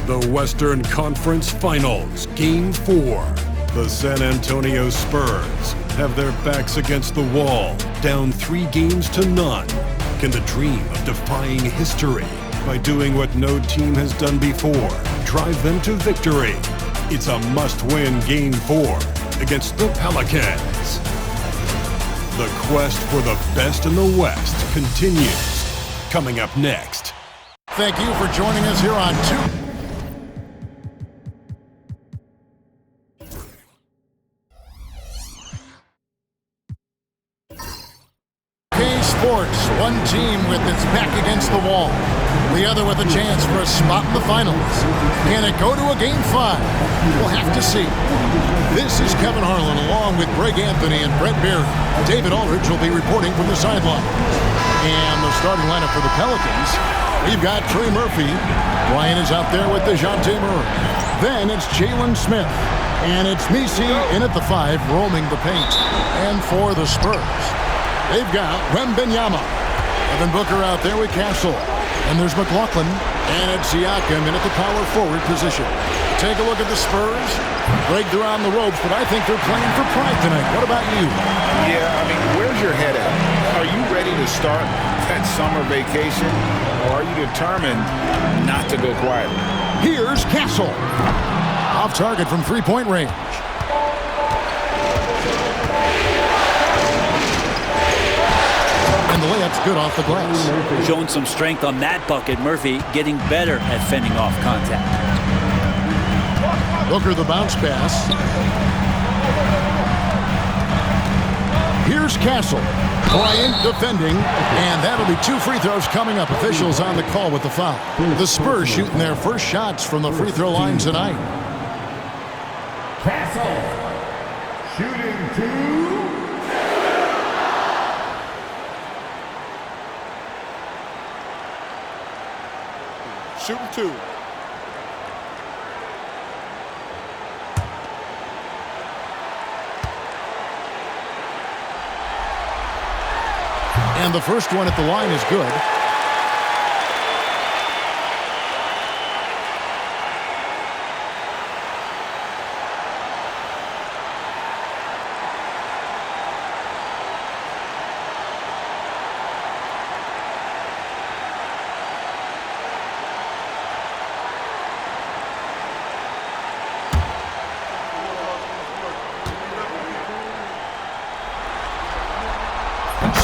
The Western Conference Finals, Game 4. The San Antonio Spurs have their backs against the wall, down 3 games to none. Can the dream of defying history by doing what no team has done before drive them to victory? It's a must-win Game 4 against the Pelicans. The quest for the best in the West continues. Coming up next. Thank you for joining us here on 2. Sports, one team with its back against the wall, the other with a chance for a spot in the finals. Can it go to a Game 5? We'll have to see. This is Kevin Harlan along with Greg Anthony and Brett Beard. David Aldridge will be reporting from the sideline. And the starting lineup for the Pelicans, we've got Trey Murphy. Ryan is out there with DeJounte Murray. Then it's Jalen Smith. And it's Misi in at the 5, roaming the paint. And for the Spurs, they've got Wembanyama. Devin Booker out there with Castle. And there's McLaughlin. And it's Siakam in at the power forward position. Take a look at the Spurs. Greg, they're on the ropes, but I think they're playing for pride tonight. What about you? Yeah, I mean, where's your head at? Are you ready to start that summer vacation? Or are you determined not to go quietly? Here's Castle. Off target from three-point range. And the layup's good off the glass. Showing some strength on that bucket. Murphy getting better at fending off contact. Booker the bounce pass. Here's Castle. Bryant defending. And that'll be 2 free throws coming up. Officials on the call with the foul. The Spurs shooting their first shots from the free throw line tonight. Castle shooting 2. Shooting 2. And the first one at the line is good.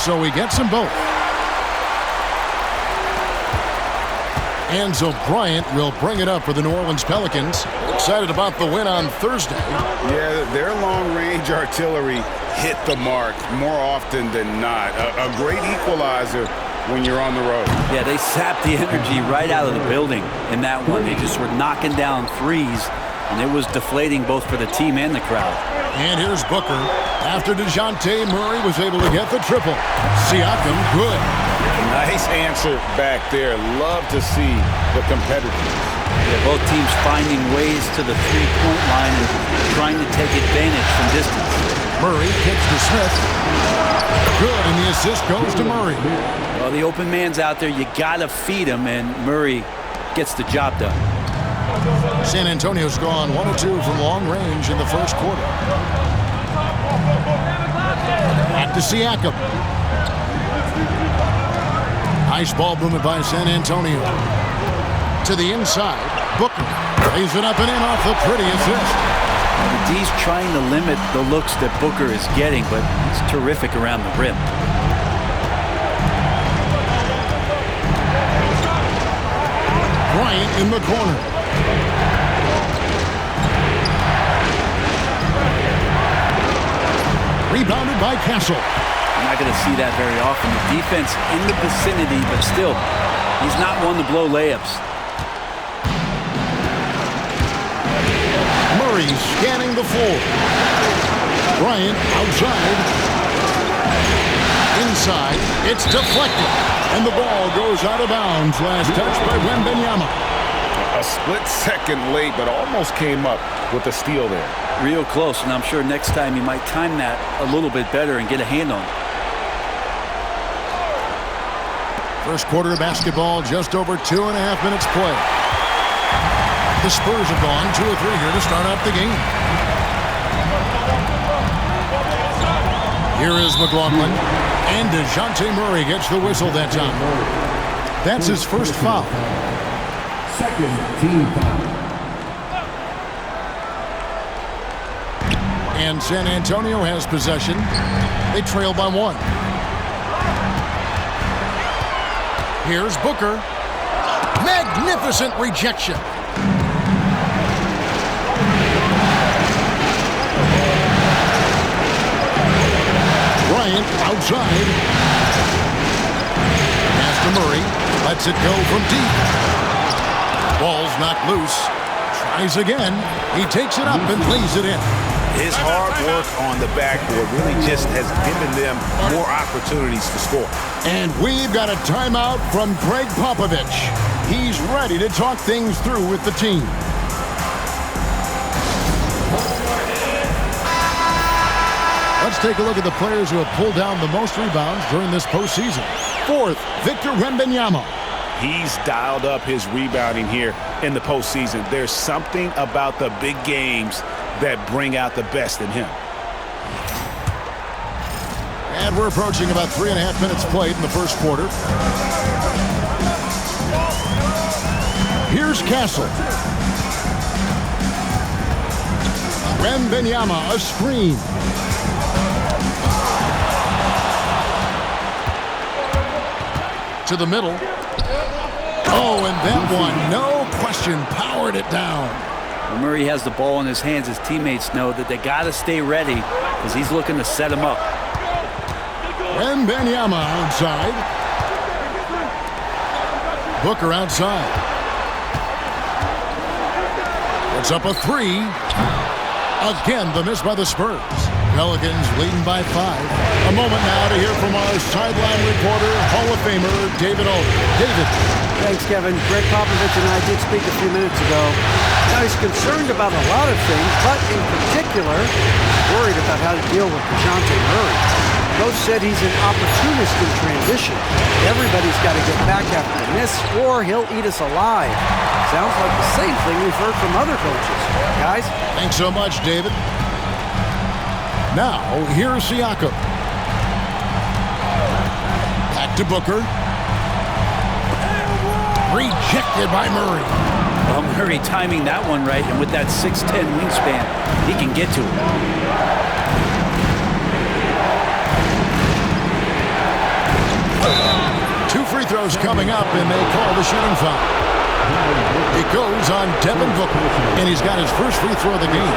So he gets them both. Enzo Bryant will bring it up for the New Orleans Pelicans. Excited about the win on Thursday. Yeah, their long-range artillery hit the mark more often than not. A great equalizer when you're on the road. Yeah, they sapped the energy right out of the building in that one. They just were knocking down threes, and it was deflating both for the team and the crowd. And here's Booker. After DeJounte Murray was able to get the triple. Siakam, good. Nice answer back there. Love to see the competitiveness. Yeah, both teams finding ways to the three-point line and trying to take advantage from distance. Murray kicks to Smith. Good, and the assist goes to Murray. Well, the open man's out there. You got to feed him, and Murray gets the job done. San Antonio's gone 1 of 2 from long range in the first quarter. Back to Siakam. Nice ball movement by San Antonio. To the inside. Booker lays it up and in off the pretty assist. The D's trying to limit the looks that Booker is getting, but he's terrific around the rim. Bryant in the corner. Rebounded by Castle. You're not going to see that very often. The defense in the vicinity, but still, he's not one to blow layups. Murray scanning the floor. Bryant outside. Inside. It's deflected. And the ball goes out of bounds. Last touch by Wembanyama. A split second late, but almost came up with the steal there. Real close, and I'm sure next time you might time that a little bit better and get a hand on it. First quarter of basketball, just over 2.5 minutes play. The Spurs have gone 2 of 3 here to start out the game. Here is McLaughlin. And DeJounte Murray gets the whistle that time. That's his first foul. Second team foul. And San Antonio has possession. They trail by 1. Here's Booker. Magnificent rejection. Bryant outside. Pass to Murray. Lets it go from deep. Ball's knocked loose. Tries again. He takes it up and lays it in. His hard work on the backboard really just has given them more opportunities to score. And we've got a timeout from Greg Popovich. He's ready to talk things through with the team. Let's take a look at the players who have pulled down the most rebounds during this postseason. 4th, Victor Wembanyama. He's dialed up his rebounding here in the postseason. There's something about the big games that bring out the best in him. And we're approaching about 3.5 minutes played in the first quarter. Here's Castle. Wembanyama, a screen. To the middle. Oh, and that one, no question, powered it down. When Murray has the ball in his hands, his teammates know that they got to stay ready because he's looking to set him up. Wembanyama outside. Booker outside. Puts up a 3. Again, the miss by the Spurs. Pelicans leading by 5. A moment now to hear from our sideline reporter, Hall of Famer, David Alden. David. Thanks, Kevin. Greg Popovich and I did speak a few minutes ago. Now he's concerned about a lot of things, but in particular, worried about how to deal with DeJounte Murray. Coach said he's an opportunist in transition. Everybody's got to get back after the miss, or he'll eat us alive. Sounds like the same thing we've heard from other coaches. Guys? Thanks so much, David. Now, here's Siakam. Back to Booker. Rejected by Murray. Well, Murray timing that one right, and with that 6'10" wingspan, he can get to it. 2 free throws coming up, and they call the shooting foul. It goes on Devin Booker, and he's got his first free throw of the game.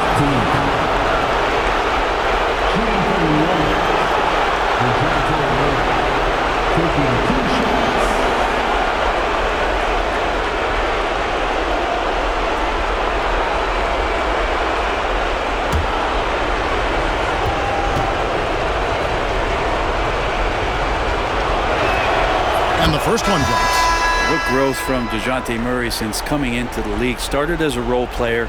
And the first one drops. What growth from DeJounte Murray since coming into the league. Started as a role player,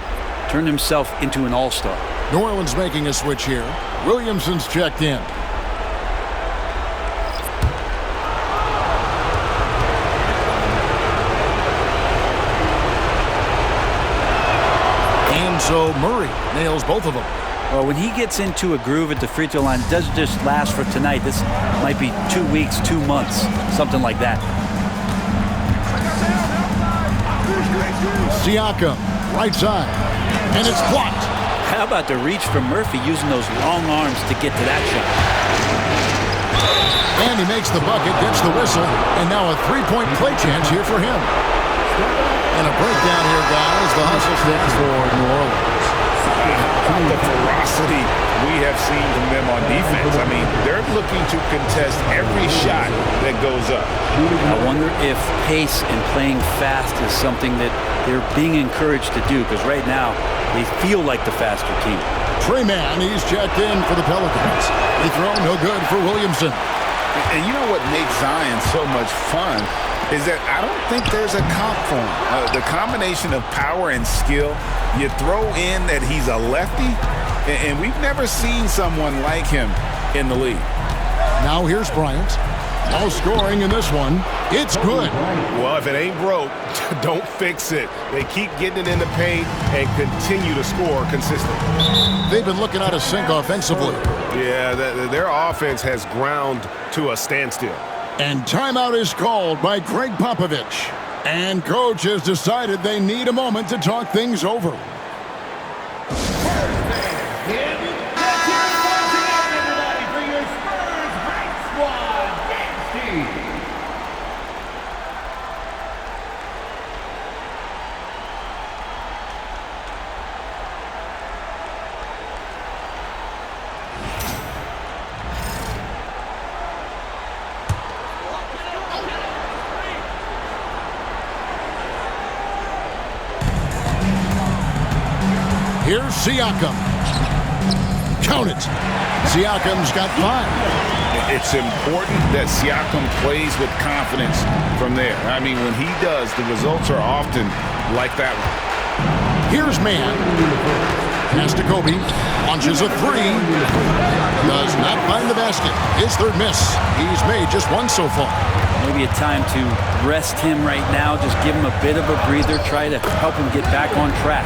turned himself into an all-star. New Orleans making a switch here. Williamson's checked in. And so Murray nails both of them. Well, when he gets into a groove at the free throw line, it doesn't just last for tonight. This might be 2 weeks, 2 months, something like that. Siakam, right side, and it's blocked. How about the reach from Murphy using those long arms to get to that shot? And he makes the bucket, gets the whistle, and now a 3-point play chance here for him. And a breakdown here, guys. The hustle stands for New Orleans. The ferocity we have seen from them on defense. I mean, they're looking to contest every shot that goes up. I wonder if pace and playing fast is something that they're being encouraged to do, because right now they feel like the faster team. Trey Mann, he's checked in for the Pelicans. Free throw, no good for Williamson. And you know what makes Zion so much fun is that I don't think there's a comp for him. The combination of power and skill, you throw in that he's a lefty, and we've never seen someone like him in the league. Now here's Bryant. No scoring in this one. It's good. Well, if it ain't broke, don't fix it. They keep getting it in the paint and continue to score consistently. They've been looking out of sync offensively. Yeah, their offense has ground to a standstill. And timeout is called by Greg Popovich. And coach has decided they need a moment to talk things over. Here's Siakam. Count it. Siakam's got 5. It's important that Siakam plays with confidence from there. I mean, when he does, the results are often like that one. Here's Mann. Pass to Kobe. Launches a 3. Does not find the basket. His third miss. He's made just 1 so far. Maybe a time to rest him right now. Just give him a bit of a breather. Try to help him get back on track.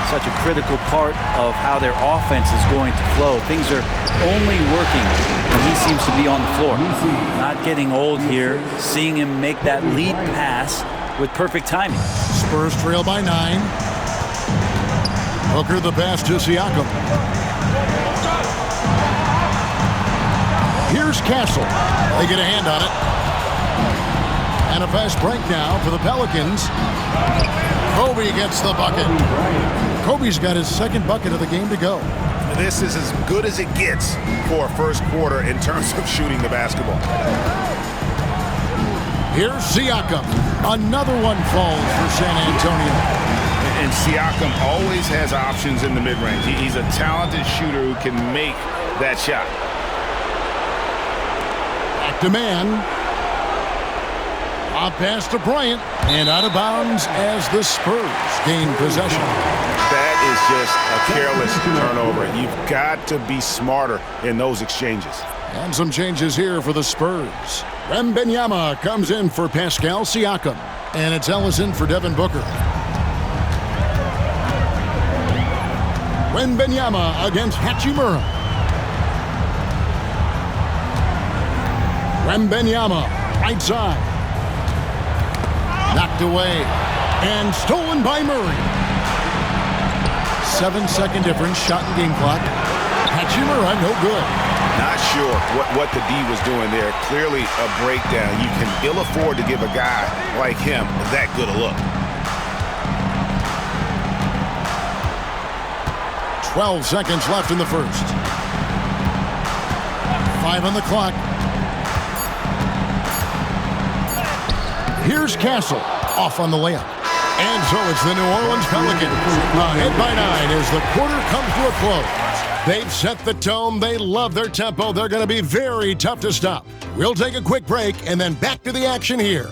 Such a critical part of how their offense is going to flow. Things are only working when he seems to be on the floor. Not getting old here. Seeing him make that lead pass with perfect timing. Spurs trail by 9. Hooker the pass to Siakam. Here's Castle. They get a hand on it. And a fast break now for the Pelicans. Kobe gets the bucket. Kobe's got his second bucket of the game to go. This is as good as it gets for a first quarter in terms of shooting the basketball. Here's Siakam. Another one falls for San Antonio. And Siakam always has options in the mid-range. He's a talented shooter who can make that shot. Back to Mann. A pass to Bryant. And out of bounds as the Spurs gain possession. That is just a careless turnover. You've got to be smarter in those exchanges. And some changes here for the Spurs. Wembanyama comes in for Pascal Siakam. And it's Ellison for Devin Booker. Wembanyama against Hachimura. Wembanyama, right side. Knocked away and stolen by Murray. 7-second difference, shot and game clock. Hachimura, no good. Not sure what the D was doing there. Clearly a breakdown. You can ill afford to give a guy like him that good a look. 12 seconds left in the first. 5 on the clock. Here's Castle, off on the layup. And so it's the New Orleans Pelicans ahead by 9 as the quarter comes to a close. They've set the tone. They love their tempo. They're going to be very tough to stop. We'll take a quick break and then back to the action here.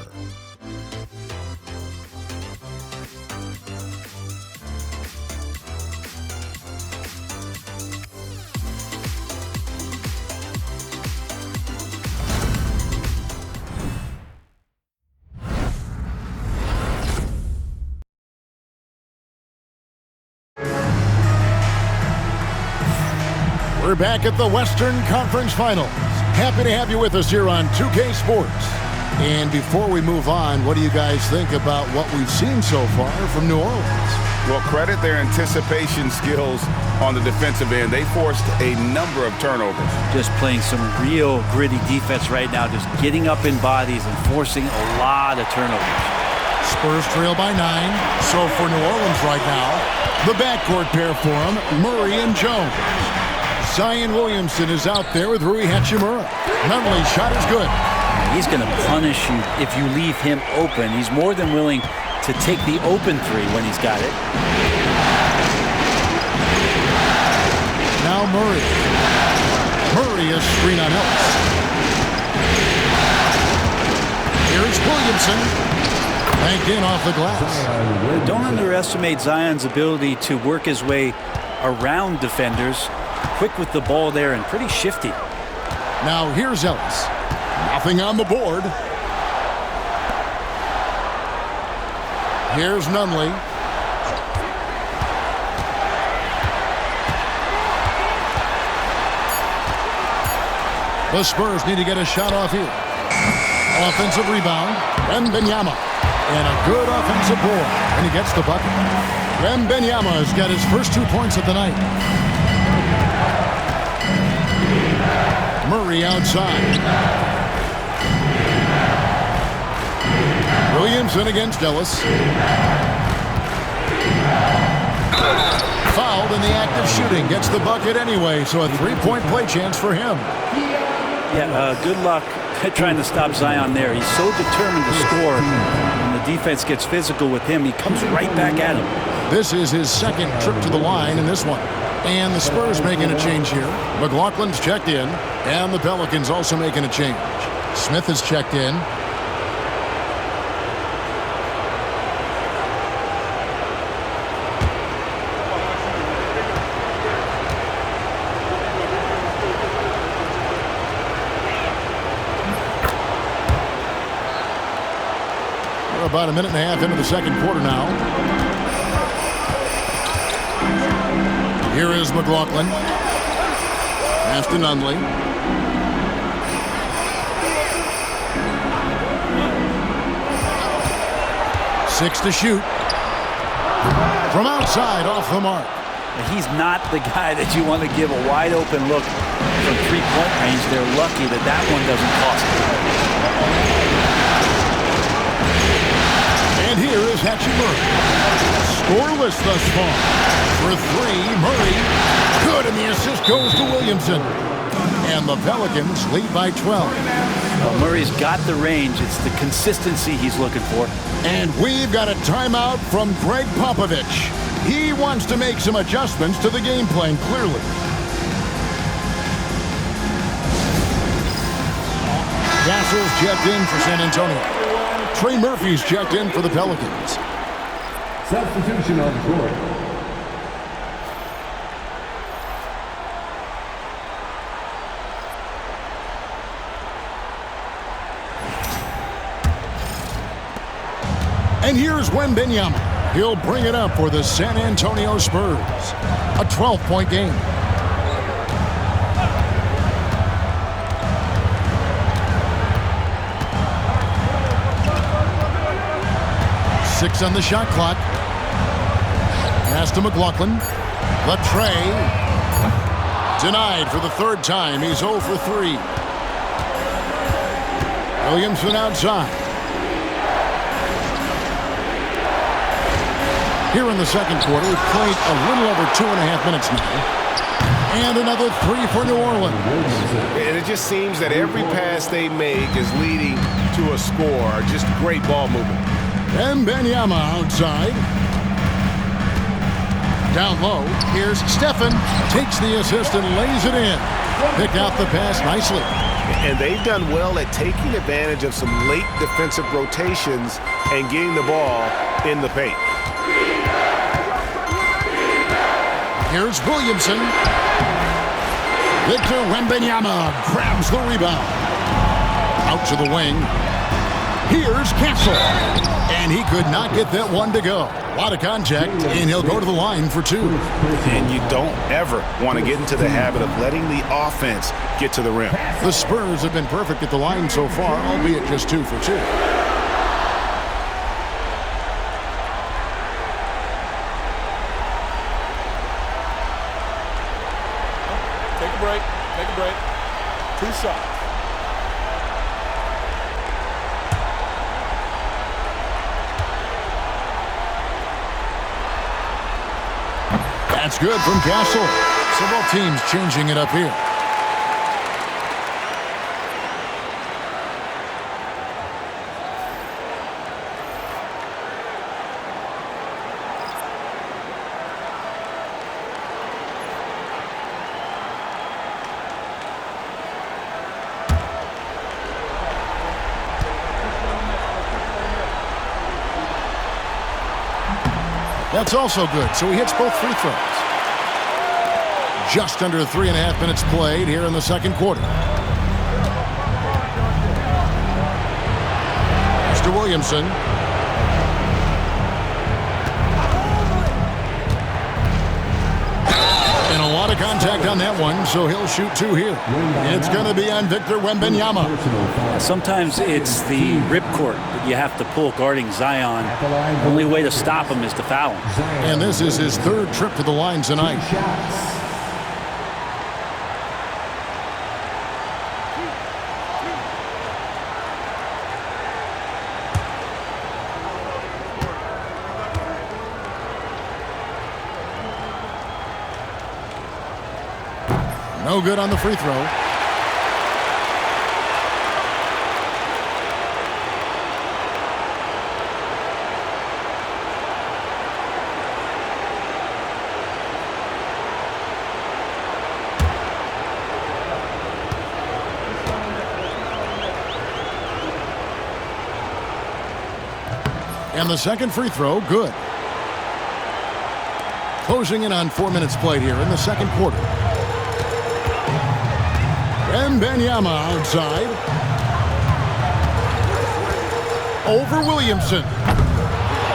We're back at the Western Conference Finals. Happy to have you with us here on 2K Sports. And before we move on, what do you guys think about what we've seen so far from New Orleans? Well, credit their anticipation skills on the defensive end. They forced a number of turnovers. Just playing some real gritty defense right now, just getting up in bodies and forcing a lot of turnovers. Spurs trail by 9. So for New Orleans right now, the backcourt pair for them, Murray and Jones. Zion Williamson is out there with Rui Hachimura. Nunley's shot is good. He's going to punish you if you leave him open. He's more than willing to take the open three when he's got it. Now Murray. Murray is screen on Ellis. Here's Williamson. Banked in off the glass. Don't underestimate Zion's ability to work his way around defenders. Quick with the ball there and pretty shifty. Now here's Ellis. Nothing on the board. Here's Nunley. The Spurs need to get a shot off here. Offensive rebound. Wembanyama. And a good offensive board. And he gets the bucket. Wembanyama has got his first 2 points of the night. Murray outside. Williamson against Ellis. Fouled in the act of shooting. Gets the bucket anyway, so a 3-point play chance for him. Yeah, good luck trying to stop Zion there. He's so determined to score. When the defense gets physical with him, he comes right back at him. This is his second trip to the line in this one. And the Spurs making a change here. McLaughlin's checked in. And the Pelicans also making a change. Smith has checked in. We're about a minute and a half into the second quarter now. Here is McLaughlin. Pass to Nunley. Six to shoot. From outside, off the mark. He's not the guy that you want to give a wide open look from three-point range. They're lucky that that one doesn't cost them. And here is Hachimura. Scoreless thus far. For three, Murray. Good, and the assist goes to Williamson. And the Pelicans lead by 12. Well, Murray's got the range. It's the consistency he's looking for. And we've got a timeout from Greg Popovich. He wants to make some adjustments to the game plan, clearly. Gassol's checked in for San Antonio. Trey Murphy's checked in for the Pelicans. Substitution on the court. And here's Wembanyama. He'll bring it up for the San Antonio Spurs. A 12-point game. Six on the shot clock. Pass to McLaughlin. The tray. Denied for the third time. He's 0 for 3. Williamson outside. Here in the second quarter, we've played a little over 2.5 minutes now. And another three for New Orleans. And it just seems that every pass they make is leading to a score. Just great ball movement. Wembanyama outside. Down low. Here's Stephen. Takes the assist and lays it in. Picked out the pass nicely. And they've done well at taking advantage of some late defensive rotations and getting the ball in the paint. Here's Williamson. Victor Wembanyama grabs the rebound. Out to the wing. Here's Castle. And he could not get that one to go. A lot of contact, and he'll go to the line for two. And you don't ever want to get into the habit of letting the offense get to the rim. The Spurs have been perfect at the line so far, albeit just 2 for 2. Take a break. Take a break. 2 shots. That's good from Castle. Several teams changing it up here. That's also good, so he hits both free throws. Just under 3.5 minutes played here in the second quarter. Williamson. And a lot of contact on that one, so he'll shoot 2 here. It's going to be on Victor Wembanyama. Sometimes it's the ripcord that you have to pull guarding Zion. The only way to stop him is to foul him. And this is his 3rd trip to the line tonight. No good on the free throw. And the second free throw, good. Closing in on 4 minutes played here in the second quarter. Wembanyama outside. Over Williamson.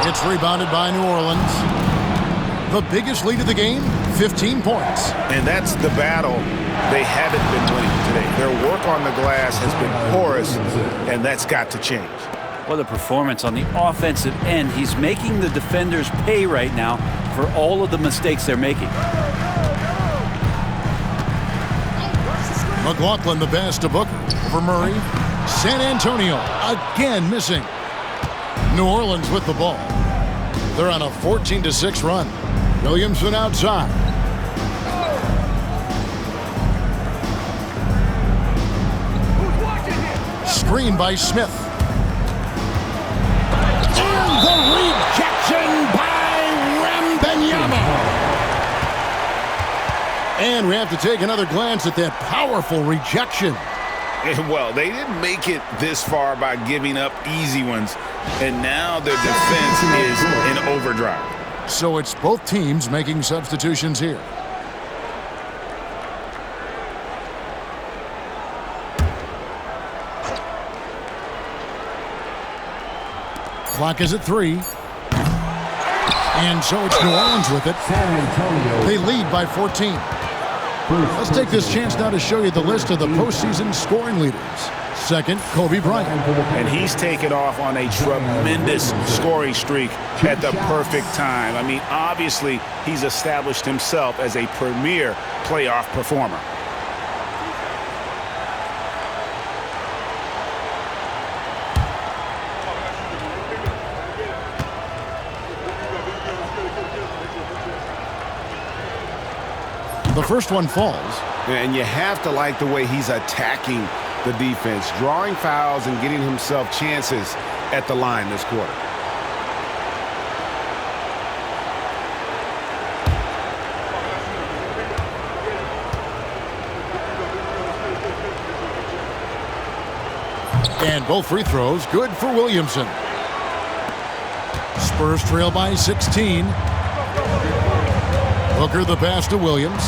It's rebounded by New Orleans. The biggest lead of the game, 15 points. And that's the battle they haven't been winning today. Their work on the glass has been porous, and that's got to change. What a performance on the offensive end. He's making the defenders pay right now for all of the mistakes they're making. McLaughlin the pass to Booker. Over Murray. San Antonio again missing. New Orleans with the ball. They're on a 14-6 run. Williamson outside. Screen by Smith. And the rejection by Wembanyama. And we have to take another glance at that powerful rejection. Well, they didn't make it this far by giving up easy ones, and now their defense is in overdrive. So it's both teams making substitutions here. Clock is at 3. And so it's New Orleans with it. They lead by 14. Let's take this chance now to show you the list of the postseason scoring leaders. Second, Kobe Bryant. And he's taken off on a tremendous scoring streak at the perfect time. I mean, obviously, he's established himself as a premier playoff performer. The first one falls. And you have to like the way he's attacking the defense, drawing fouls and getting himself chances at the line this quarter. And both free throws good for Williamson. Spurs trail by 16. Booker the pass to Williams.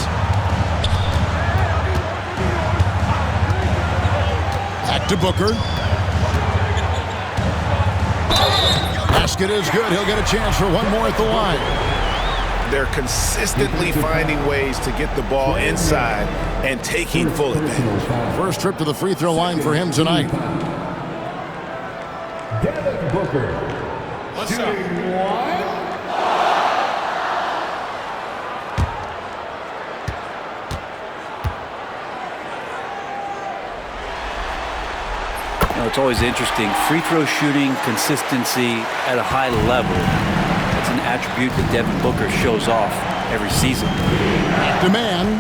Back to Booker. Basket is good. He'll get a chance for one more at the line. They're consistently finding ways to get the ball inside and taking full advantage. First trip to the free throw line for him tonight. Booker. What's up? It's always interesting. Free throw shooting, consistency at a high level. That's an attribute that Devin Booker shows off every season. Demand.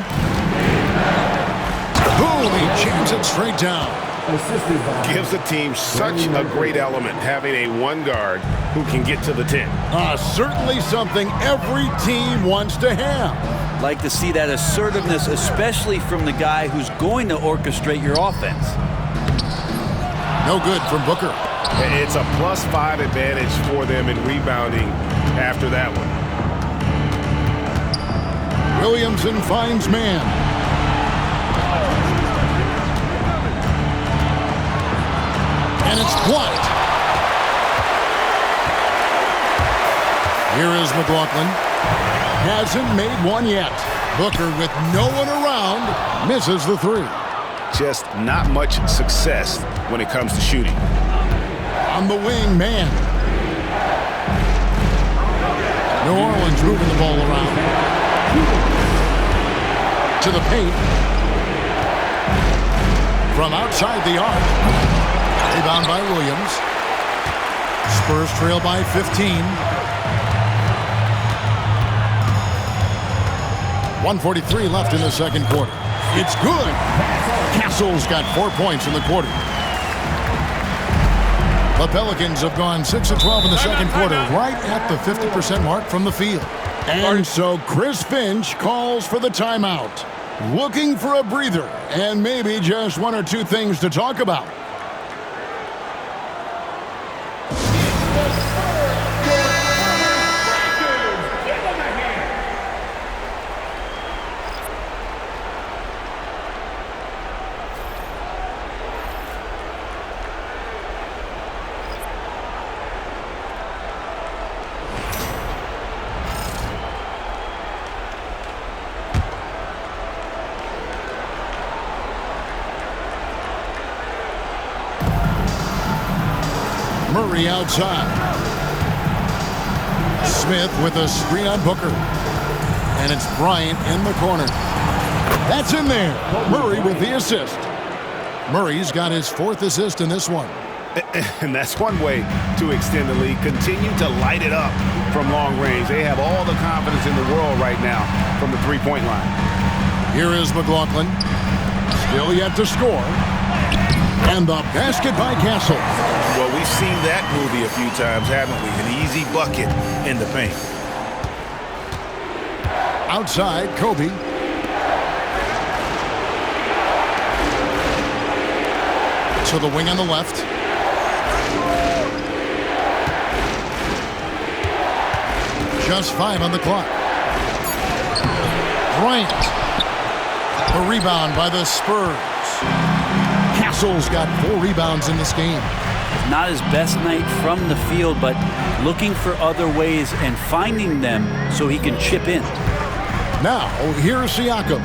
Boom, he jams it straight down. Gives the team such a great element, having a one guard who can get to the 10. Certainly something every team wants to have. Like to see that assertiveness, especially from the guy who's going to orchestrate your offense. No good from Booker. It's a +5 advantage for them in rebounding after that one. Williamson finds man. And it's blocked. Here is McLaughlin. Hasn't made one yet. Booker with no one around misses the three. Just not much success when it comes to shooting. On the wing, man. New Orleans moving the ball around. To the paint. From outside the arc. Rebound by Williams. Spurs trail by 15. 1:43 left in the second quarter. It's good. Castle's got 4 points in the quarter. The Pelicans have gone 6 of 12 in the second quarter, right at the 50% mark from the field. And so Chris Finch calls for the timeout. Looking for a breather and maybe just one or two things to talk about. Murray outside. Smith with a screen on Booker. And it's Bryant in the corner. That's in there. Murray with the assist. Murray's got his 4th assist in this one. And that's one way to extend the lead. Continue to light it up from long range. They have all the confidence in the world right now from the three-point line. Here is McLaughlin. Still yet to score. And the basket by Castle. Well, we've seen that movie a few times, haven't we? An easy bucket in the paint. Outside, Kobe. To the wing on the left. Just 5 on the clock. Bryant. A rebound by the Spurs. Castle's got 4 rebounds in this game. Not his best night from the field, but looking for other ways and finding them so he can chip in. Now, here's Siakam.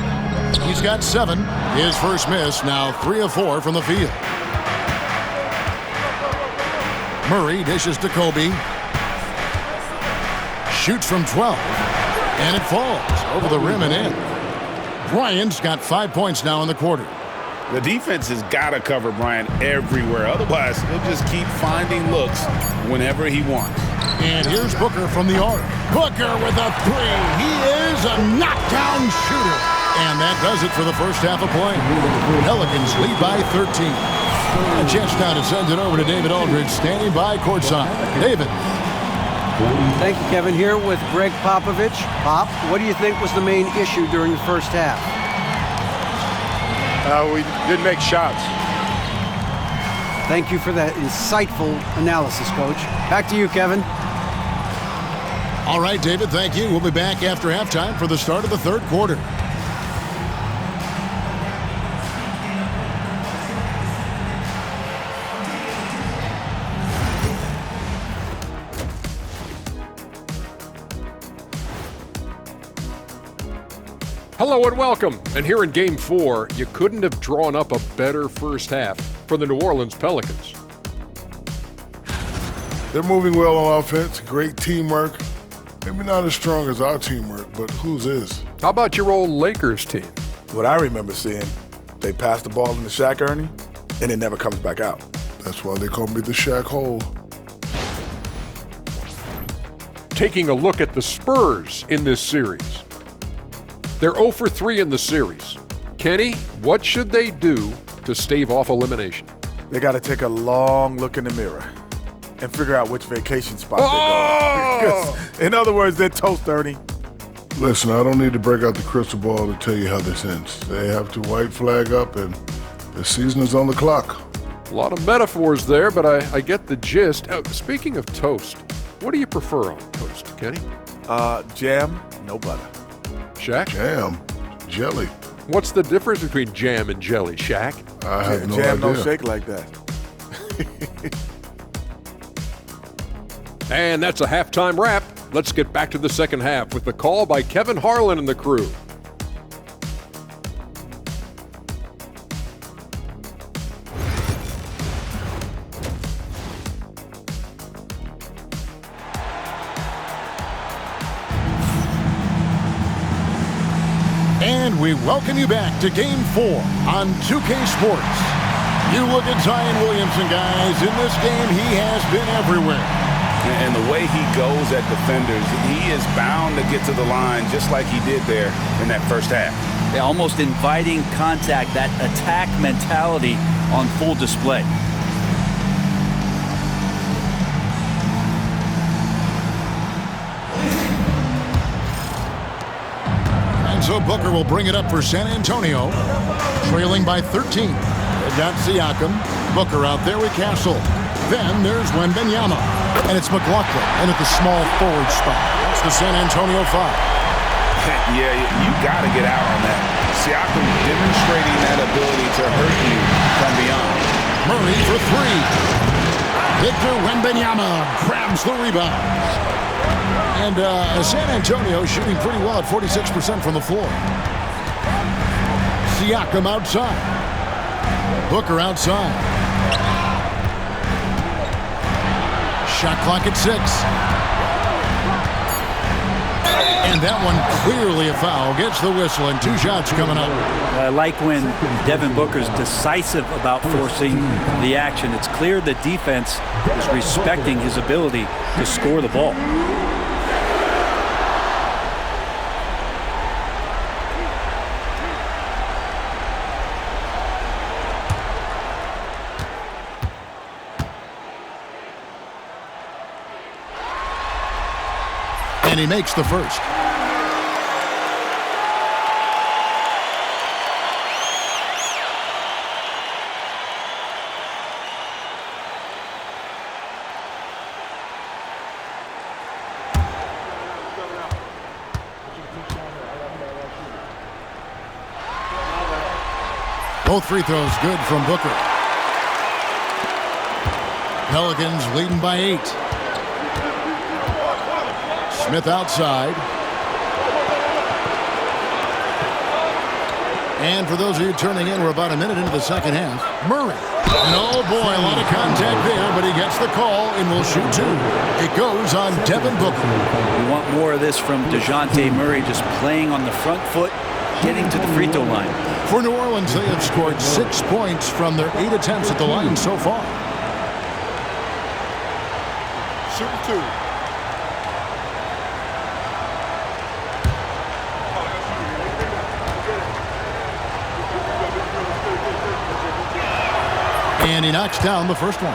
He's got 7. His first miss, now 3 of 4 from the field. Murray dishes to Kobe. Shoots from 12. And it falls over the rim and in. Bryant's got 5 points now in the quarter. The defense has got to cover Bryant everywhere. Otherwise, he'll just keep finding looks whenever he wants. And here's Booker from the arc. Booker with a 3. He is a knockdown shooter. And that does it for the first half of play. Pelicans lead by 13. A chance now to send it over to David Aldridge, standing by courtside. David. Thank you, Kevin. Here with Greg Popovich. Pop, what do you think was the main issue during the first half? We didn't make shots. Thank you for that insightful analysis, Coach. Back to you, Kevin. All right, David, thank you. We'll be back after halftime for the start of the third quarter. Hello and welcome. And here in Game 4, you couldn't have drawn up a better first half for the New Orleans Pelicans. They're moving well on offense, great teamwork. Maybe not as strong as our teamwork, but whose is? How about your old Lakers team? What I remember seeing, they pass the ball into Shaq Ernie, and it never comes back out. That's why they call me the Shaq Hole. Taking a look at the Spurs in this series. They're 0 for 3 in the series. Kenny, what should they do to stave off elimination? They got to take a long look in the mirror and figure out which vacation spot they're going. In other words, they're toast, Ernie. Listen, I don't need to break out the crystal ball to tell you how this ends. They have to white flag up, and the season is on the clock. A lot of metaphors there, but I get the gist. Speaking of toast, what do you prefer on toast, Kenny? Jam, no butter. Shaq? Jam, jelly. What's the difference between jam and jelly, Shaq? I have no jam idea. don't shake like that. And that's a halftime wrap Let's get back to the second half with the call by Kevin Harlan and the crew. And we welcome you back to Game 4 on 2K Sports. You look at Zion Williamson, guys. In this game, he has been everywhere. And the way he goes at defenders, he is bound to get to the line just like he did there in that first half. Yeah, almost inviting contact, that attack mentality on full display. So Booker will bring it up for San Antonio, trailing by 13. They got Siakam. Booker out there with Castle. Then there's Wembanyama. And it's McLaughlin in at the small forward spot. That's the San Antonio 5. Yeah, you got to get out on that. Siakam demonstrating that ability to hurt you from beyond. Murray for 3. Victor Wembanyama grabs the rebound. And San Antonio shooting pretty well at 46% from the floor. Siakam outside. Booker outside. Shot clock at 6. And that one clearly a foul. Gets the whistle and 2 shots coming up. I like when Devin Booker's decisive about forcing the action. It's clear the defense is respecting his ability to score the ball. And he makes the first. Both free throws good from Booker. Pelicans leading by 8. Smith outside. And for those of you turning in, we're about a minute into the second half. Murray. And oh boy, a lot of contact there, but he gets the call and will shoot 2. It goes on Devin Booker. We want more of this from DeJounte Murray, just playing on the front foot, getting to the free throw line. For New Orleans, they have scored 6 points from their 8 attempts at the line so far. Shooting 2. And he knocks down the first one.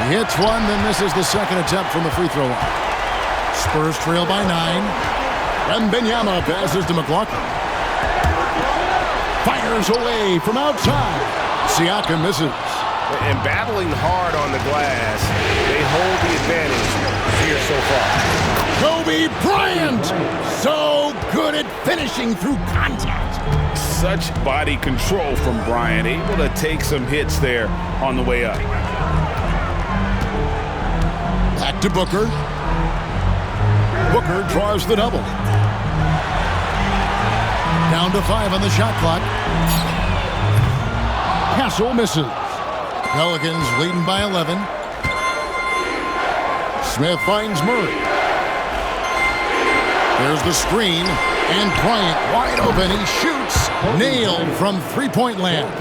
He hits one, then misses the second attempt from the free throw line. Spurs trail by 9. Wembanyama passes to McLaughlin. Fires away from outside. Siakam misses. And battling hard on the glass, they hold the advantage here so far. Kobe Bryant, so good at finishing through contact. Such body control from Bryant, able to take some hits there on the way up. Back to Booker. Booker draws the double. Down to 5 on the shot clock. Castle misses. Pelicans leading by 11. Smith finds Murray. There's the screen, and Bryant wide open. He shoots. Nailed from three-point land.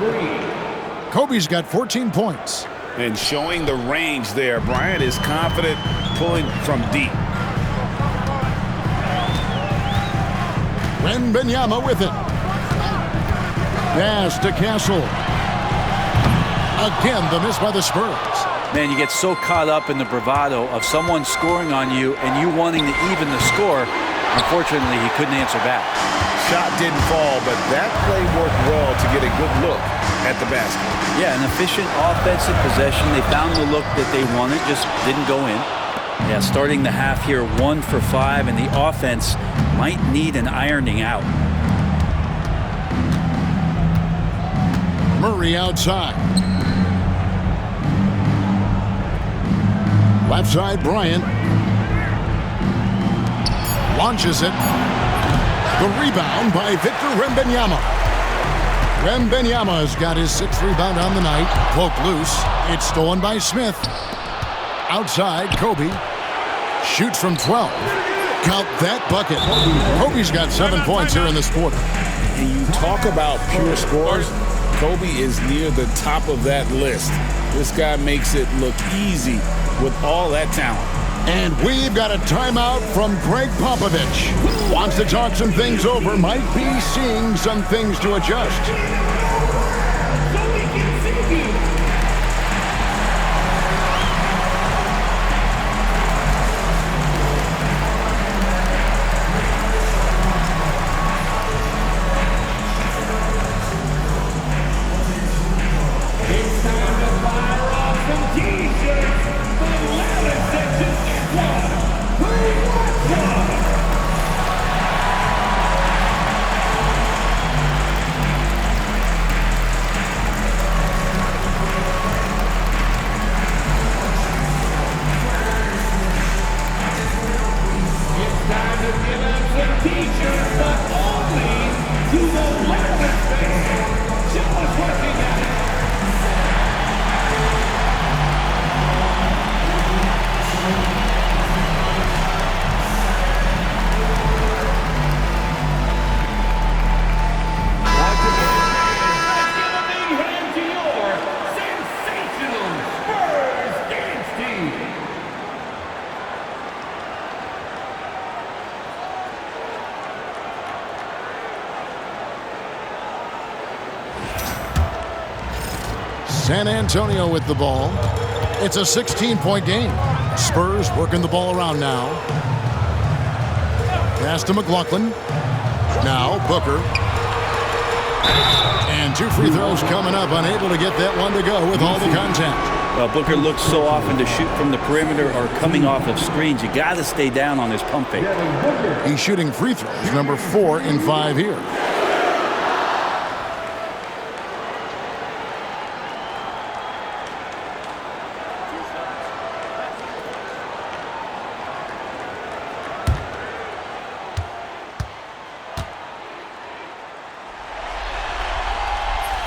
Kobe's got 14 points. And showing the range there. Bryant is confident pulling from deep. Wembanyama with it. Pass to Castle. Again, the miss by the Spurs. Man, you get so caught up in the bravado of someone scoring on you and you wanting to even the score. Unfortunately, he couldn't answer back. shot didn't fall, but that play worked well to get a good look at the basket. Yeah, an efficient offensive possession. They found the look that they wanted, just didn't go in. Yeah, starting the half here 1 for 5, and the offense might need an ironing out. Murray outside. Left side, Bryant. Launches it. The rebound by Victor Wembanyama. Wembanyama's got his 6th rebound on the night. Poked loose. It's stolen by Smith. Outside, Kobe. Shoots from 12. Count that bucket. Kobe's got 7 points here in this quarter. And you talk about pure scores. Kobe is near the top of that list. This guy makes it look easy with all that talent. And we've got a timeout from Greg Popovich. Wants to talk some things over. Might be seeing some things to adjust. San Antonio with the ball. It's a 16-point game. Spurs working the ball around now. Pass to McLaughlin. Now Booker. And 2 free throws coming up. Unable to get that one to go with all the contact. Well, Booker looks so often to shoot from the perimeter or coming off of screens. You got to stay down on his pump fake. He's shooting free throws, number 4 in 5 here.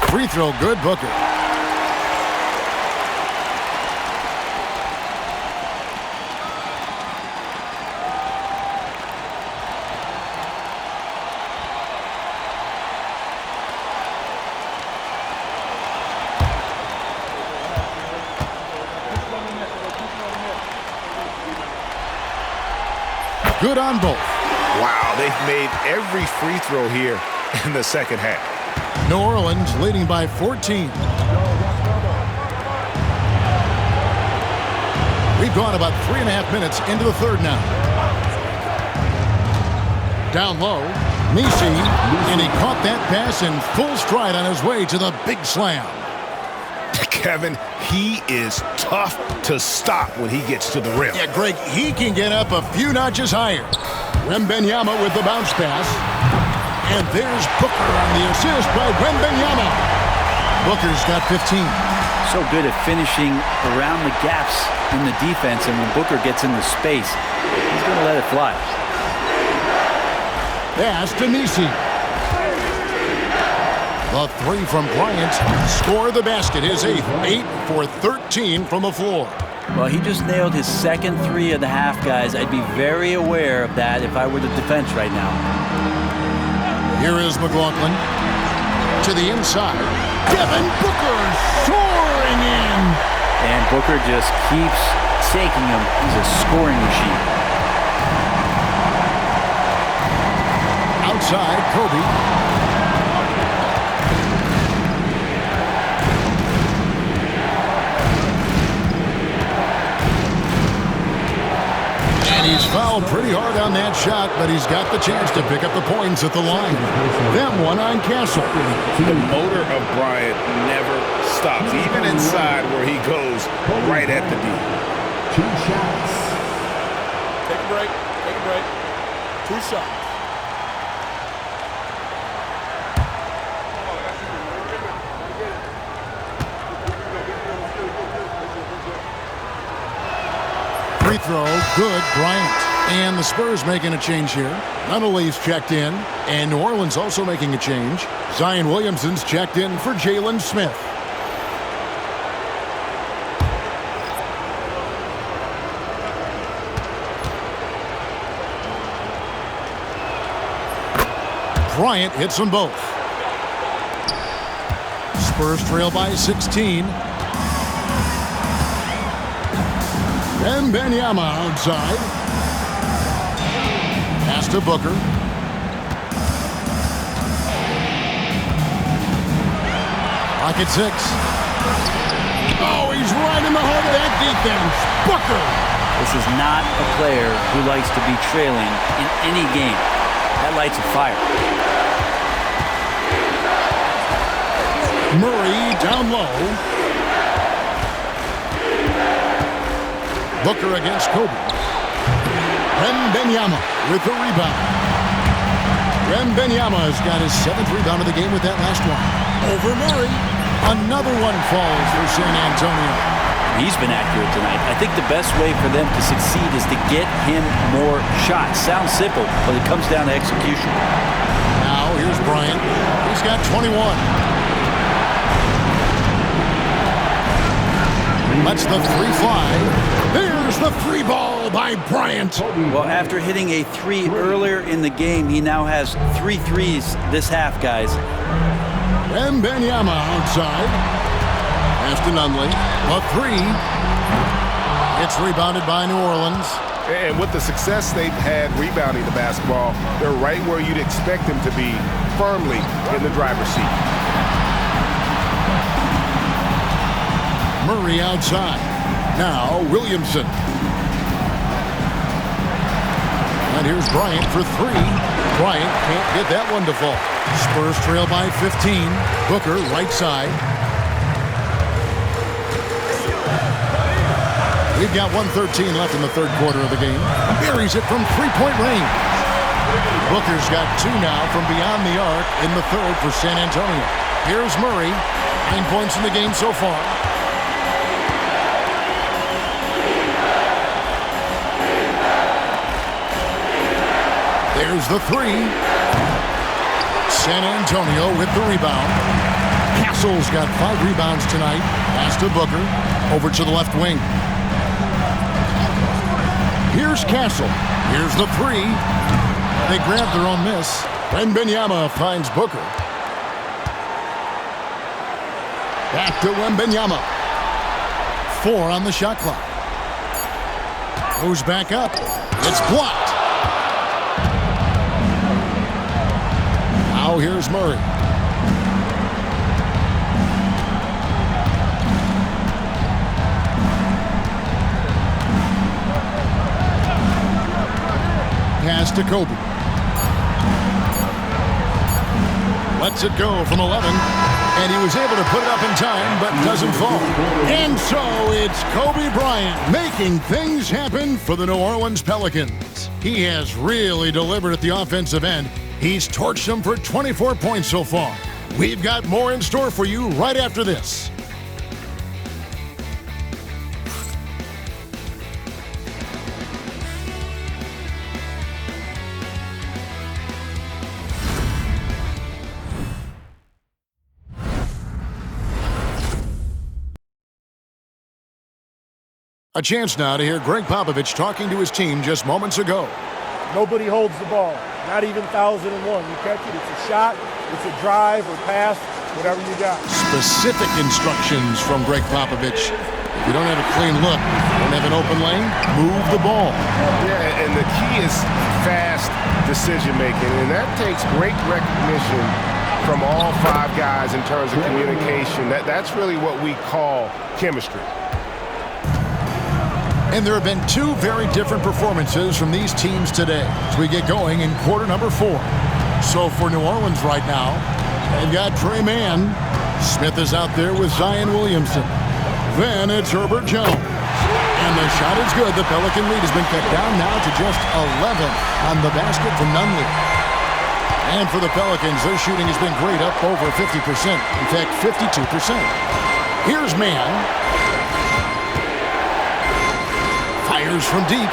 Free throw good, Booker. Good on both. Wow, they've made every free throw here in the second half. New Orleans leading by 14. We've gone about 3.5 minutes into the third now. Down low, Nisi, and he caught that pass in full stride on his way to the big slam. Kevin, he is tough to stop when he gets to the rim. Yeah, Greg, he can get up a few notches higher. Wembanyama with the bounce pass. And there's Booker on the assist by Wembanyama. Booker's got 15. So good at finishing around the gaps in the defense, and when Booker gets into space, he's going to let it fly. Pass to Nisi. The 3 from Bryant. Score the basket. His 8th. 8 for 13 from the floor. Well, he just nailed his second 3 of the half, guys. I'd be very aware of that if I were the defense right now. Here is McLaughlin to the inside. Devin Booker soaring in. And Booker just keeps taking him. He's a scoring machine. Outside, Kobe. And he's fouled Fouled pretty hard on that shot, but he's got the chance to pick up the points at the line. Them one on Castle. The motor of Bryant never stops, even inside where he goes right at the D. 2 shots. Take a break. Take a break. 2 shots. Free throw, good, Bryant. And the Spurs making a change here. Nunnally's checked in, and New Orleans also making a change. Zion Williamson's checked in for Jalen Smith. Bryant hits them both. Spurs trail by 16. MyNba outside. Pass to Booker. Pocket 6. Oh, he's right in the heart of that defense. Booker. This is not a player who likes to be trailing in any game. That lights a fire. Murray down low. Booker against Kobe. MyNba with the rebound. MyNba has got his 7th rebound of the game with that last one. Over Murray. Another one falls for San Antonio. He's been accurate tonight. I think the best way for them to succeed is to get him more shots. Sounds simple, but it comes down to execution. Now here's Bryant. He's got 21. Lets the 3 fly. There's the 3 ball by Bryant. Well, after hitting a 3 earlier in the game, he now has 3 threes this half, guys. MyNba outside. Pass to Nunley. A 3. It's rebounded by New Orleans. And with the success they've had rebounding the basketball, they're right where you'd expect them to be, firmly in the driver's seat. Murray outside. Now Williamson. And here's Bryant for 3. Bryant can't get that one to fall. Spurs trail by 15. Booker right side. We've got 1:13 left in the 3rd quarter of the game. Buries it from 3-point range. Booker's got 2 now from beyond the arc in the 3rd for San Antonio. Here's Murray. 9 points in the game so far. There's the 3. San Antonio with the rebound. Castle's got 5 rebounds tonight. Pass to Booker. Over to the left wing. Here's Castle. Here's the 3. They grab their own miss. MyNba finds Booker. Back to MyNba. 4 on the shot clock. Goes back up. It's blocked. Now here's Murray. Pass to Kobe. Lets it go from 11. And he was able to put it up in time, but doesn't fall. And so it's Kobe Bryant making things happen for the New Orleans Pelicans. He has really delivered at the offensive end. He's torched them for 24 points so far. We've got more in store for you right after this. A chance now to hear Greg Popovich talking to his team just moments ago. Nobody holds the ball, not even 1,001. You catch it, it's a shot, it's a drive or pass, whatever you got. Specific instructions from Greg Popovich. If you don't have a clean look, don't have an open lane, move the ball. Yeah, and the key is fast decision-making, and that takes great recognition from all 5 guys in terms of communication. That's really what we call chemistry. And there have been two very different performances from these teams today as we get going in quarter number 4. So for New Orleans right now, they've got Trey Mann. Smith is out there with Zion Williamson. Then it's Herbert Jones. And the shot is good. The Pelican lead has been cut down now to just 11 on the basket from Nunley. And for the Pelicans, their shooting has been great, up over 50%. In fact, 52%. Here's Mann. Fires from deep.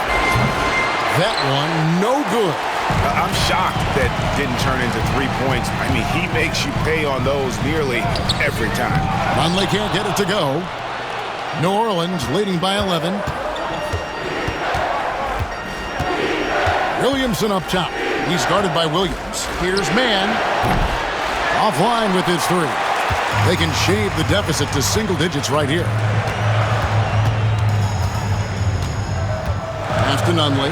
That one, no good. I'm shocked that didn't turn into 3 points. I mean, he makes you pay on those nearly every time. Nunley can't get it to go. New Orleans leading by 11. Williamson up top. He's guarded by Williams. Here's Mann. Offline with his 3. They can shave the deficit to single digits right here. Pass to Nunley.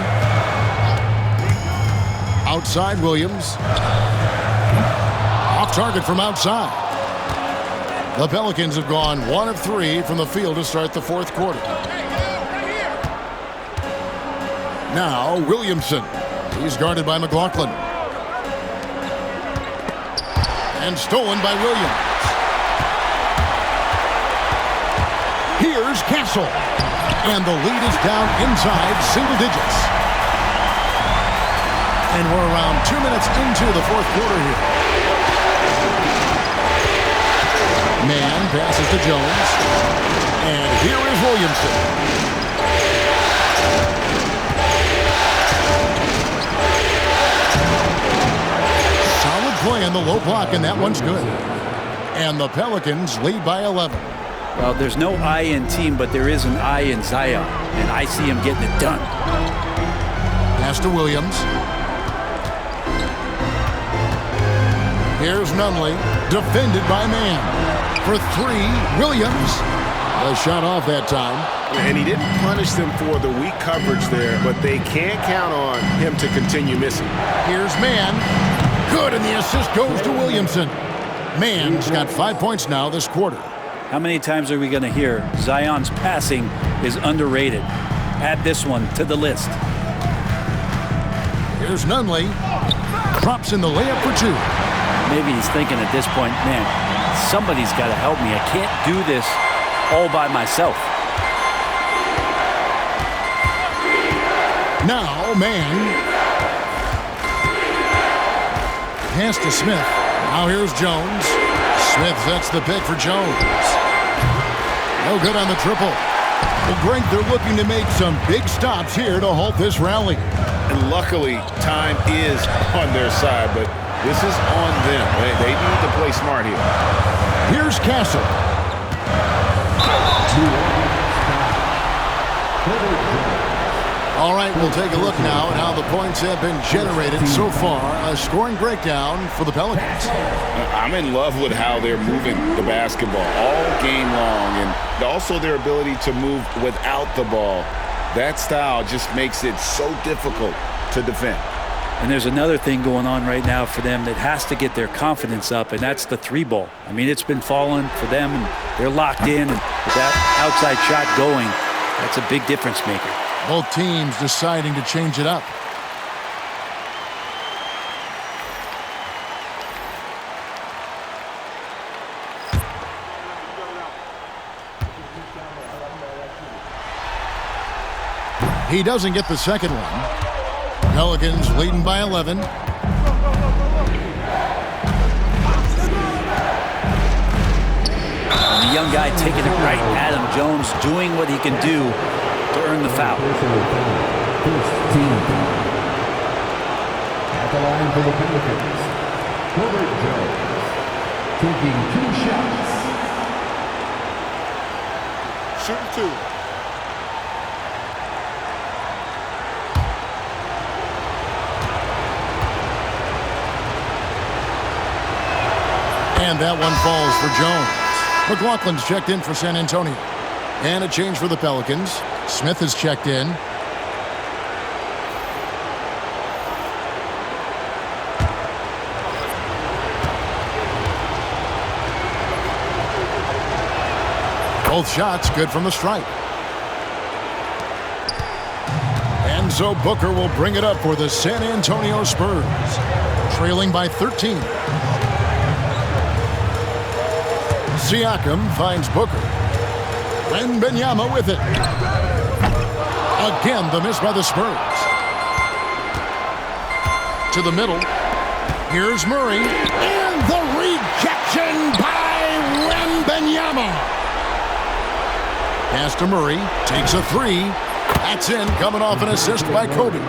Outside Williams. Off target from outside. The Pelicans have gone 1 of 3 from the field to start the 4th quarter. Now Williamson. He's guarded by McLaughlin. And stolen by Williams. Here's Castle. And the lead is down inside single digits. And we're around 2 minutes into the 4th quarter here. Mann passes to Jones. And here is Williamson. Play in the low block, and that one's good. And the Pelicans lead by 11. Well, there's no I in team, but there is an I in Zion, and I see him getting it done. Pass to Williams. Here's Nunley, defended by Mann. For 3, Williams. A shot off that time. And he didn't punish them for the weak coverage there, but they can't count on him to continue missing. Here's Mann. Good, and the assist goes to Williamson. Mann's got 5 points now this quarter. How many times are we going to hear Zion's passing is underrated? Add this one to the list. Here's Nunley. Drops in the layup for 2. Maybe he's thinking at this point, man, somebody's got to help me. I can't do this all by myself. Now, Mann. Pass to Smith. Now here's Jones. Smith sets the pick for Jones. No good on the triple. Well, Greg, they're looking to make some big stops here to halt this rally. And luckily, time is on their side, but this is on them. They need to play smart here. Here's Castle. All right, we'll take a look now at how the points have been generated so far. A scoring breakdown for the Pelicans. I'm in love with how they're moving the basketball all game long, and also their ability to move without the ball. That style just makes it so difficult to defend. And there's another thing going on right now for them that has to get their confidence up, and that's the 3 ball. I mean, it's been falling for them, and they're locked in, and with that outside shot going, that's a big difference maker. Both teams deciding to change it up. He doesn't get the second one. Pelicans leading by 11. And the young guy taking it right at him. Jones doing what he can do to earn the foul. At the line for the Pelicans, Herbert Jones taking 2 shots. Shooting 2. And that one falls for Jones. McLaughlin's checked in for San Antonio. And a change for the Pelicans. Smith is checked in. Both shots good from the stripe. And so Booker will bring it up for the San Antonio Spurs, trailing by 13. Siakam finds Booker. Wembanyama with it. Again, the miss by the Spurs. To the middle. Here's Murray. And the rejection by Wembanyama. Pass to Murray. Takes a three. That's in, coming off an assist by Kobe.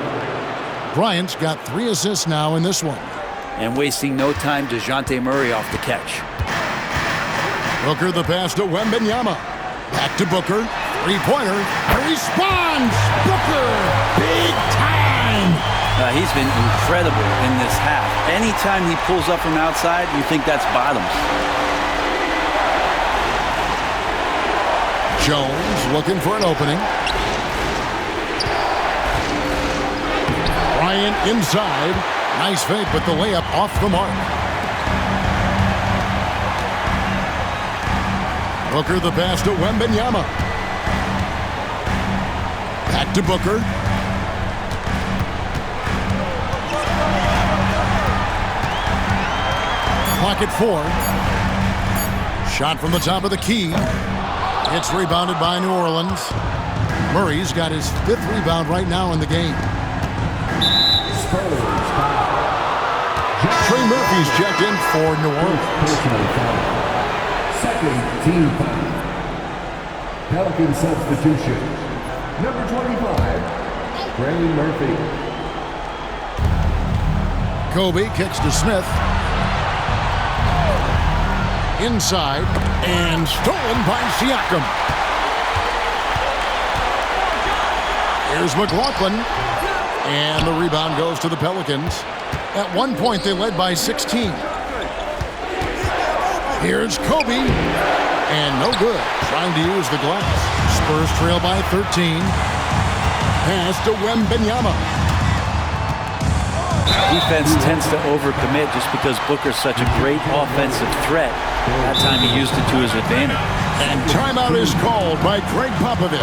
Bryant's got 3 assists now in this one. And wasting no time, DeJounte Murray off the catch. Booker the pass to Wembanyama. Back to Booker. Three-pointer. Responds! Booker! Big time! He's been incredible in this half. Anytime he pulls up from outside, you think that's bottoms. Jones looking for an opening. Bryant inside. Nice fake, but the layup off the mark. Booker the pass to Wembanyama. Back to Booker. Clock at 4. Shot from the top of the key. It's rebounded by New Orleans. Murray's got his 5th rebound right now in the game. Trey Murphy's checked in for New Orleans. Second team foul. Pelican substitution. Number 25, Trey Murphy. Kobe kicks to Smith. Inside and stolen by Siakam. Here's McLaughlin. And the rebound goes to the Pelicans. At one point, they led by 16. Here's Kobe. And no good. Trying to use the glass. Spurs trail by 13. Pass to Wembanyama. Defense tends to overcommit just because Booker's such a great offensive threat. That time he used it to his advantage. And timeout is called by Greg Popovich.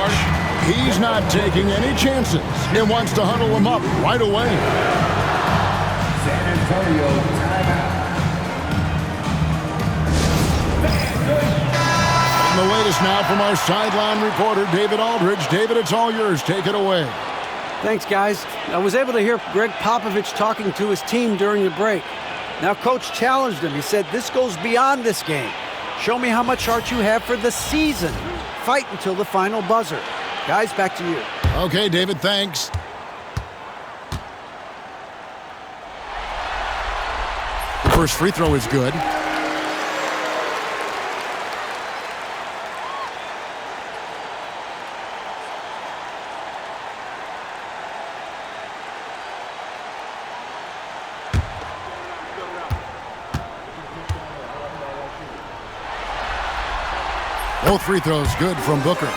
He's not taking any chances and wants to huddle him up right away. San Antonio timeout. And the latest now from our sideline reporter, David Aldridge. David, it's all yours. Take it away. Thanks, guys. I was able to hear Greg Popovich talking to his team during the break. Now, Coach challenged him. He said, this goes beyond this game. Show me how much heart you have for the season. Fight until the final buzzer. Guys, back to you. Okay, David, thanks. The first free throw is good. Both free throws good from Booker.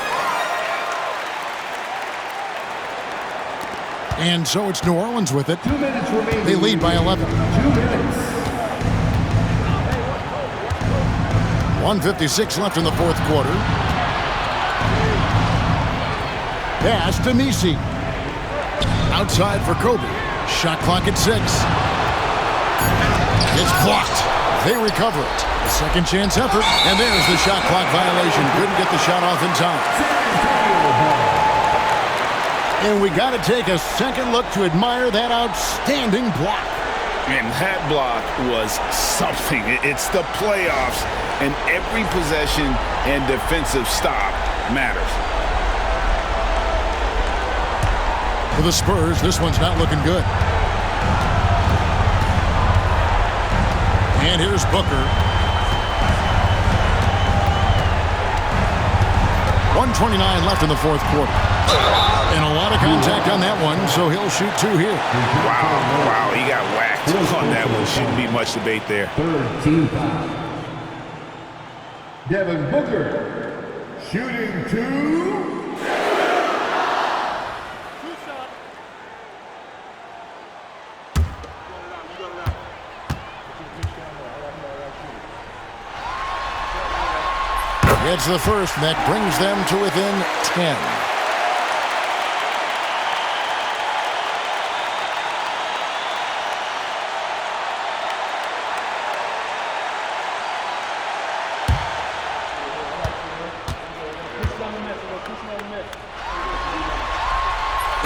And so it's New Orleans with it. 2 minutes remaining. They lead by 11. 2 minutes. 1:56 left in the fourth quarter. Pass to Messi. Outside for Kobe. Shot clock at 6. It's blocked. They recover it. A second chance effort. And there's the shot clock violation. Couldn't get the shot off in time. And we got to take a second look to admire that outstanding block. And that block was something. It's the playoffs, and every possession and defensive stop matters. For the Spurs, this one's not looking good. And here's Booker. 1:29 left in the fourth quarter. And a lot of contact on that one, so he'll shoot 2 here. Wow, he got whacked on that one. Shouldn't be much debate there. Third team foul. Devin Booker shooting 2. It's the first that brings them to within 10.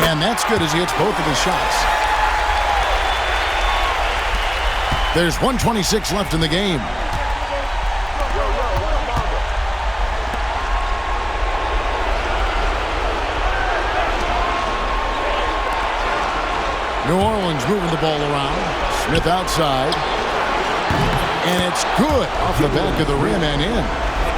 And that's good as he hits both of his shots. There's 1:26 left in the game. New Orleans moving the ball around. Smith outside. And it's good off the back of the rim and in.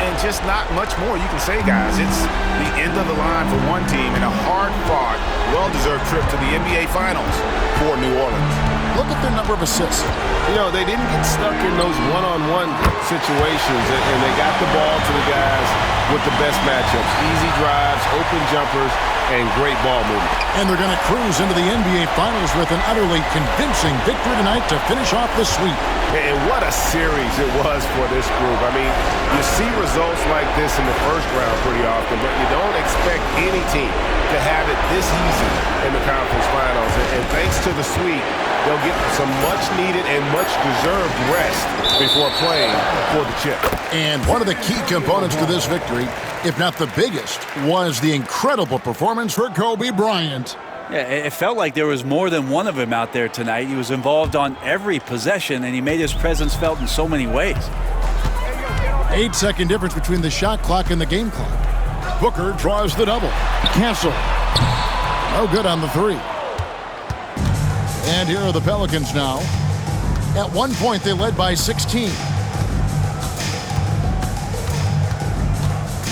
And just not much more you can say, guys. It's the end of the line for one team and a hard-fought, well-deserved trip to the NBA Finals for New Orleans. Look at their number of assists. You know, they didn't get stuck in those one-on-one situations, and they got the ball to the guys with the best matchups. Easy drives, open jumpers, and great ball movement. And they're going to cruise into the NBA Finals with an utterly convincing victory tonight to finish off the sweep. And what a series it was for this group. I mean, you see results like this in the first round pretty often, but you don't expect any team to have it this easy in the conference finals. And thanks to the sweep, they'll get some much-needed and much-deserved rest before playing for the chip. And one of the key components to this victory, if not the biggest, was the incredible performance for Kobe Bryant. Yeah, it felt like there was more than one of him out there tonight. He was involved on every possession, and he made his presence felt in so many ways. 8-second difference between the shot clock and the game clock. Booker draws the double. Cancel. No good on the three. And here are the Pelicans now. At one point, they led by 16.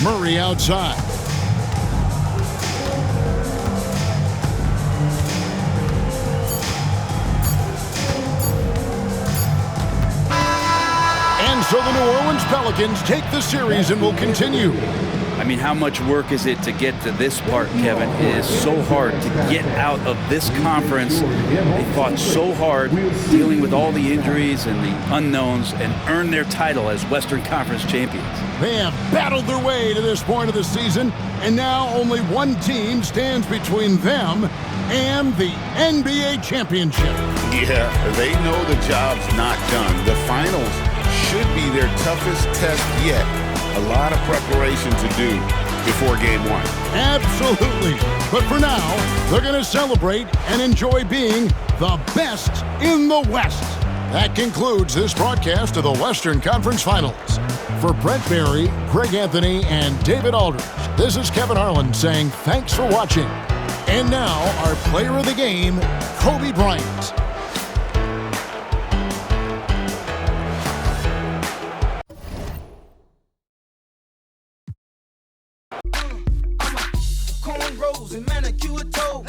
Murray outside. And so the New Orleans Pelicans take the series and will continue. I mean, how much work is it to get to this part, Kevin? It is so hard to get out of this conference. They fought so hard dealing with all the injuries and the unknowns and earned their title as Western Conference champions. They have battled their way to this point of the season, and now only one team stands between them and the NBA championship. Yeah, they know the job's not done. The finals should be their toughest test yet. A lot of preparation to do before game one. Absolutely. But for now, they're going to celebrate and enjoy being the best in the West. That concludes this broadcast of the Western Conference Finals. For Brent Barry, Greg Anthony, and David Aldridge, this is Kevin Harlan saying thanks for watching. And now, our player of the game, Kobe Bryant. Cornrows and manicure toes.